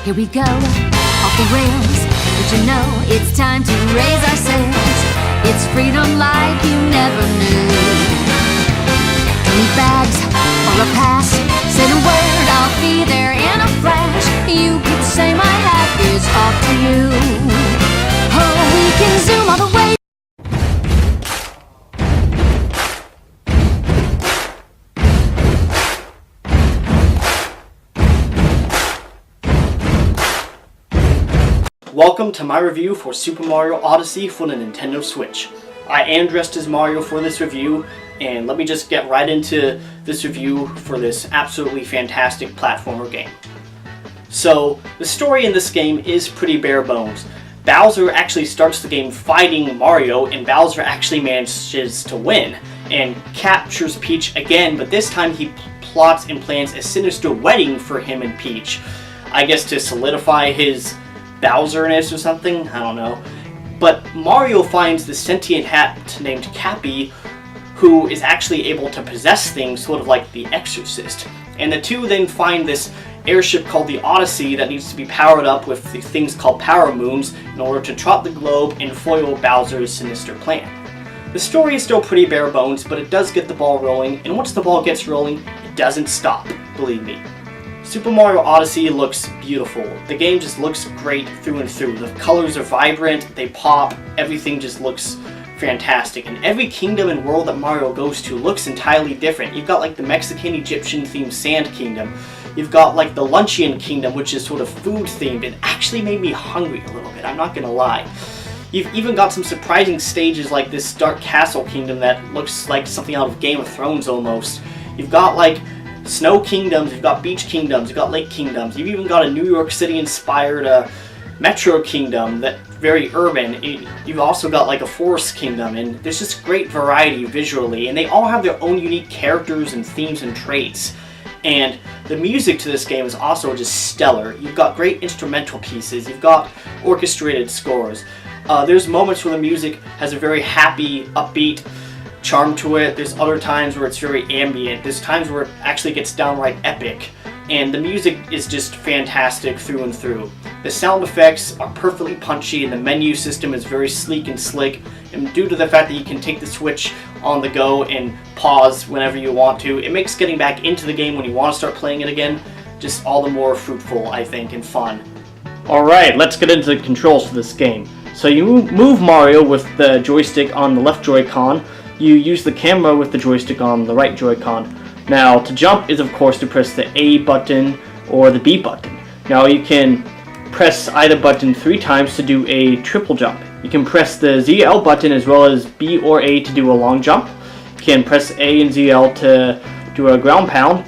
Here we go, off the rails. But you know it's time to raise our sails. It's freedom like you never knew. Don't need bags or a pass. Say the word, I'll be there in a flash. You could say my hat is off to you. Oh, we can zoom all the way. Welcome to my review for Super Mario Odyssey for the Nintendo Switch. I am dressed as Mario for this review, and let me just get right into this review for this absolutely fantastic platformer game. So, the story in this game is pretty bare bones. Bowser actually starts the game fighting Mario, and Bowser actually manages to win, and captures Peach again, but this time he plots and plans a sinister wedding for him and Peach. I guess to solidify his Bowser-ness or something? I don't know. But Mario finds the sentient hat named Cappy, who is actually able to possess things, sort of like the Exorcist. And the two then find this airship called the Odyssey that needs to be powered up with these things called power moons in order to trot the globe and foil Bowser's sinister plan. The story is still pretty bare bones, but it does get the ball rolling, and once the ball gets rolling, it doesn't stop, believe me. Super Mario Odyssey looks beautiful. The game just looks great through and through. The colors are vibrant, they pop, everything just looks fantastic. And every kingdom and world that Mario goes to looks entirely different. You've got like the Mexican Egyptian themed Sand Kingdom. You've got like the Luncheon Kingdom, which is sort of food themed. It actually made me hungry a little bit, I'm not gonna lie. You've even got some surprising stages like this Dark Castle Kingdom that looks like something out of Game of Thrones almost. You've got like Snow Kingdoms, you've got Beach Kingdoms, you've got Lake Kingdoms, you've even got a New York City inspired Metro Kingdom that's very urban. You've also got like a Forest Kingdom, and there's just great variety visually, and they all have their own unique characters and themes and traits. And the music to this game is also just stellar. You've got great instrumental pieces, you've got orchestrated scores. There's moments where the music has a very happy, upbeat charm to it. There's other times where it's very ambient. There's times where it actually gets downright epic. And the music is just fantastic through and through. The sound effects are perfectly punchy, and the menu system is very sleek and slick. And due to the fact that you can take the Switch on the go and pause whenever you want to, it makes getting back into the game when you want to start playing it again just all the more fruitful, I think, and fun. Alright, let's get into the controls for this game. So you move Mario with the joystick on the left Joy-Con. You use the camera with the joystick on the right Joy-Con. Now, to jump is of course to press the A button or the B button. Now you can press either button 3 times to do a triple jump. You can press the ZL button as well as B or A to do a long jump. You can press A and ZL to do a ground pound.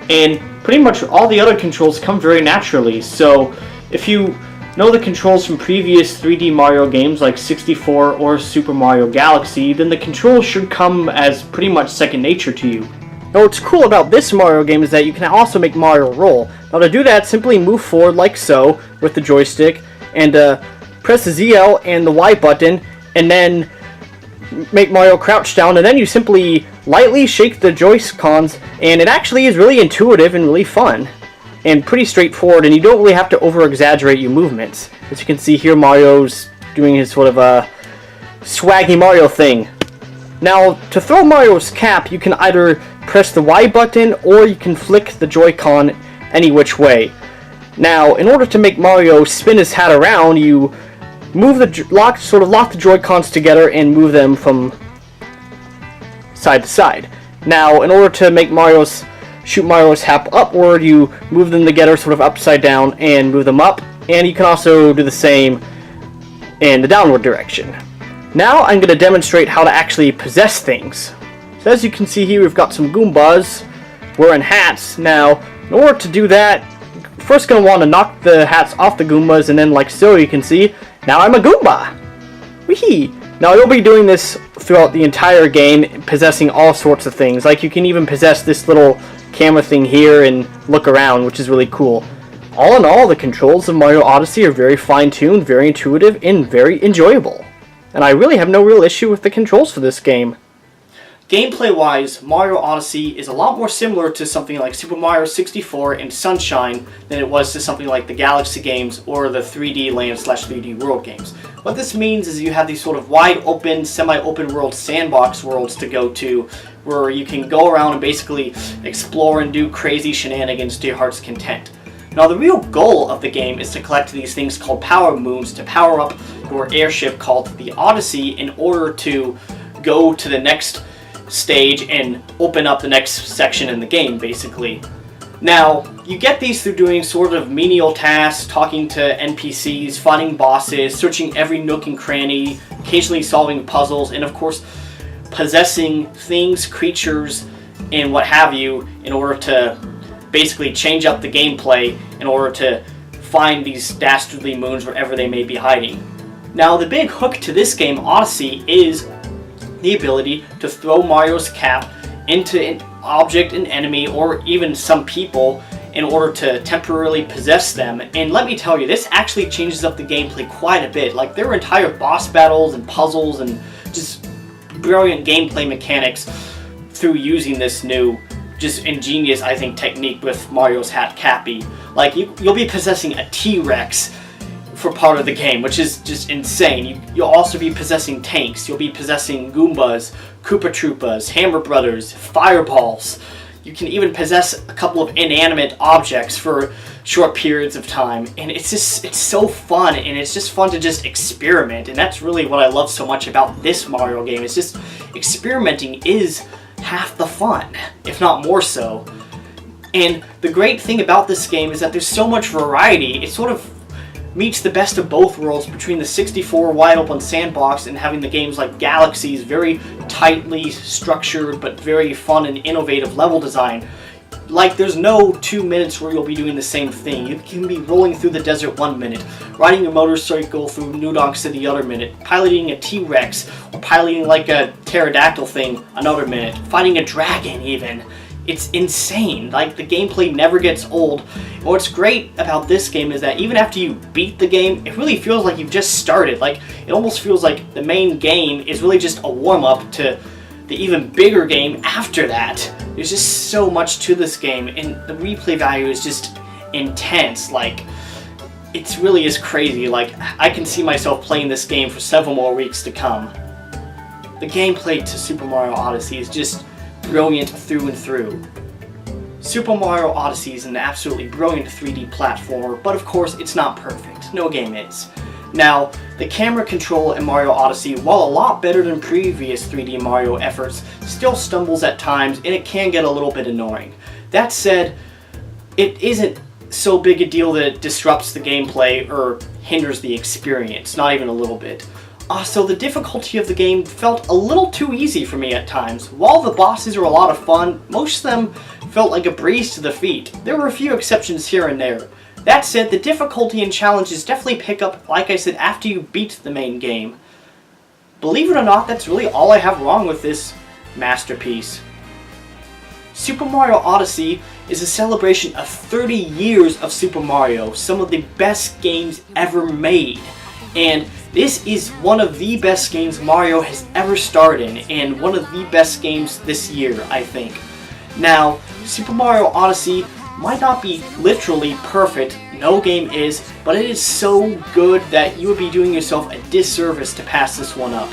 And pretty much all the other controls come very naturally. So if you know the controls from previous 3D Mario games like 64 or Super Mario Galaxy, then the controls should come as pretty much second nature to you. Now what's cool about this Mario game is that you can also make Mario roll. Now to do that, simply move forward like so with the joystick and press the ZL and the Y button and then make Mario crouch down, and then you simply lightly shake the Joy-Cons, and it actually is really intuitive and really fun. And pretty straightforward, and you don't really have to over-exaggerate your movements. As you can see here, Mario's doing his sort of swaggy Mario thing. Now, to throw Mario's cap, you can either press the Y button, or you can flick the Joy-Con any which way. Now, in order to make Mario spin his hat around, you move lock the Joy-Cons together and move them from side to side. Now, in order to make shoot Mario's hat upward, you move them together sort of upside down and move them up, and you can also do the same in the downward direction. Now I'm going to demonstrate how to actually possess things. So as you can see here, we've got some Goombas wearing hats. Now, in order to do that, you're first going to want to knock the hats off the Goombas, and then like so, you can see, now I'm a Goomba! Whee! Now you'll be doing this throughout the entire game, possessing all sorts of things. Like you can even possess this little camera thing here and look around, which is really cool. All in all, the controls of Mario Odyssey are very fine-tuned, very intuitive, and very enjoyable. And I really have no real issue with the controls for this game. Gameplay-wise, Mario Odyssey is a lot more similar to something like Super Mario 64 and Sunshine than it was to something like the Galaxy games or the 3D Land/3D World games. What this means is you have these sort of wide open, semi-open world sandbox worlds to go to where you can go around and basically explore and do crazy shenanigans to your heart's content. Now the real goal of the game is to collect these things called power moons to power up your airship called the Odyssey in order to go to the next stage and open up the next section in the game, basically. Now, you get these through doing sort of menial tasks, talking to NPCs, fighting bosses, searching every nook and cranny, occasionally solving puzzles, and of course, possessing things, creatures, and what have you in order to basically change up the gameplay in order to find these dastardly moons wherever they may be hiding. Now, the big hook to this game, Odyssey, is the ability to throw Mario's cap into an object, an enemy, or even some people in order to temporarily possess them. And let me tell you, this actually changes up the gameplay quite a bit. Like, there are entire boss battles and puzzles and just brilliant gameplay mechanics through using this new, just ingenious, I think, technique with Mario's hat Cappy. Like, you'll be possessing a T-Rex for part of the game, which is just insane. You'll also be possessing tanks, you'll be possessing Goombas, Koopa Troopas, Hammer Brothers, Fireballs. You can even possess a couple of inanimate objects for short periods of time, and it's so fun, and it's just fun to just experiment, and that's really what I love so much about this Mario game. It's just experimenting is half the fun, if not more so. And the great thing about this game is that there's so much variety. It sort of meets the best of both worlds between the 64 wide open sandbox and having the games like Galaxy's very tightly structured but very fun and innovative level design. Like, there's no 2 minutes where you'll be doing the same thing. You can be rolling through the desert 1 minute, riding a motorcycle through New Donk City other minute, piloting a T-Rex, or piloting like a pterodactyl thing another minute, fighting a dragon even. It's insane. Like, the gameplay never gets old. And what's great about this game is that even after you beat the game, it really feels like you've just started. Like, it almost feels like the main game is really just a warm-up to the even bigger game after that. There's just so much to this game, and the replay value is just intense. Like, it really is crazy. Like, I can see myself playing this game for several more weeks to come. The gameplay to Super Mario Odyssey is just brilliant through and through. Super Mario Odyssey is an absolutely brilliant 3D platformer, but of course it's not perfect. No game is. Now, the camera control in Mario Odyssey, while a lot better than previous 3D Mario efforts, still stumbles at times and it can get a little bit annoying. That said, it isn't so big a deal that it disrupts the gameplay or hinders the experience, not even a little bit. Also, the difficulty of the game felt a little too easy for me at times. While the bosses are a lot of fun, most of them felt like a breeze to defeat. There were a few exceptions here and there. That said, the difficulty and challenges definitely pick up, like I said, after you beat the main game. Believe it or not, that's really all I have wrong with this masterpiece. Super Mario Odyssey is a celebration of 30 years of Super Mario, some of the best games ever made. And this is one of the best games Mario has ever starred in, and one of the best games this year, I think. Now, Super Mario Odyssey might not be literally perfect, no game is, but it is so good that you would be doing yourself a disservice to pass this one up.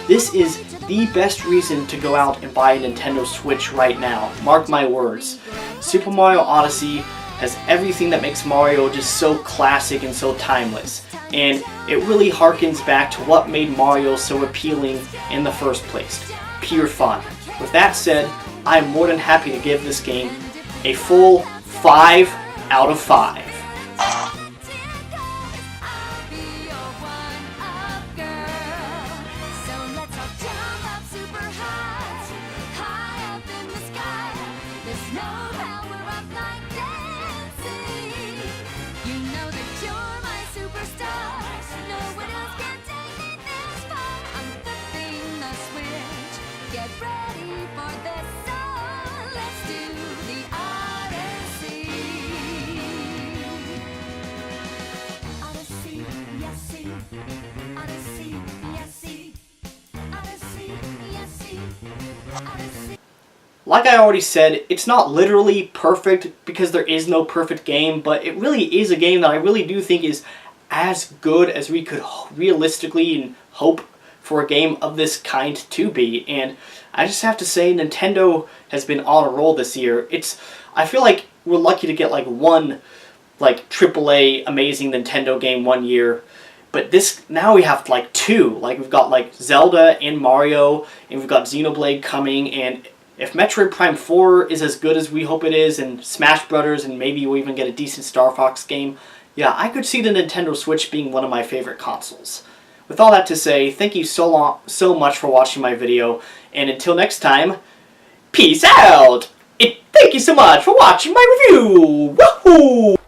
This is the best reason to go out and buy a Nintendo Switch right now. Mark my words. Super Mario Odyssey has everything that makes Mario just so classic and so timeless. And it really harkens back to what made Mario so appealing in the first place. Pure fun. With that said, I'm more than happy to give this game a full 5 out of 5. Get ready for this song. Let's do the Odyssey. Odyssey, yes, see. Odyssey, yes, see. Odyssey, yes, see. Odyssey. Like I already said, it's not literally perfect because there is no perfect game, but it really is a game that I really do think is as good as we could realistically and hope for a game of this kind to be. And I just have to say, Nintendo has been on a roll this year. I feel like we're lucky to get like one like AAA amazing Nintendo game one year, but now we have like two. Like we've got like Zelda and Mario, and we've got Xenoblade coming, and if Metroid Prime 4 is as good as we hope it is, and Smash Brothers, and maybe we'll even get a decent Star Fox game, yeah, I could see the Nintendo Switch being one of my favorite consoles. With all that to say, thank you so much for watching my video, and until next time, peace out! And thank you so much for watching my review! Woohoo!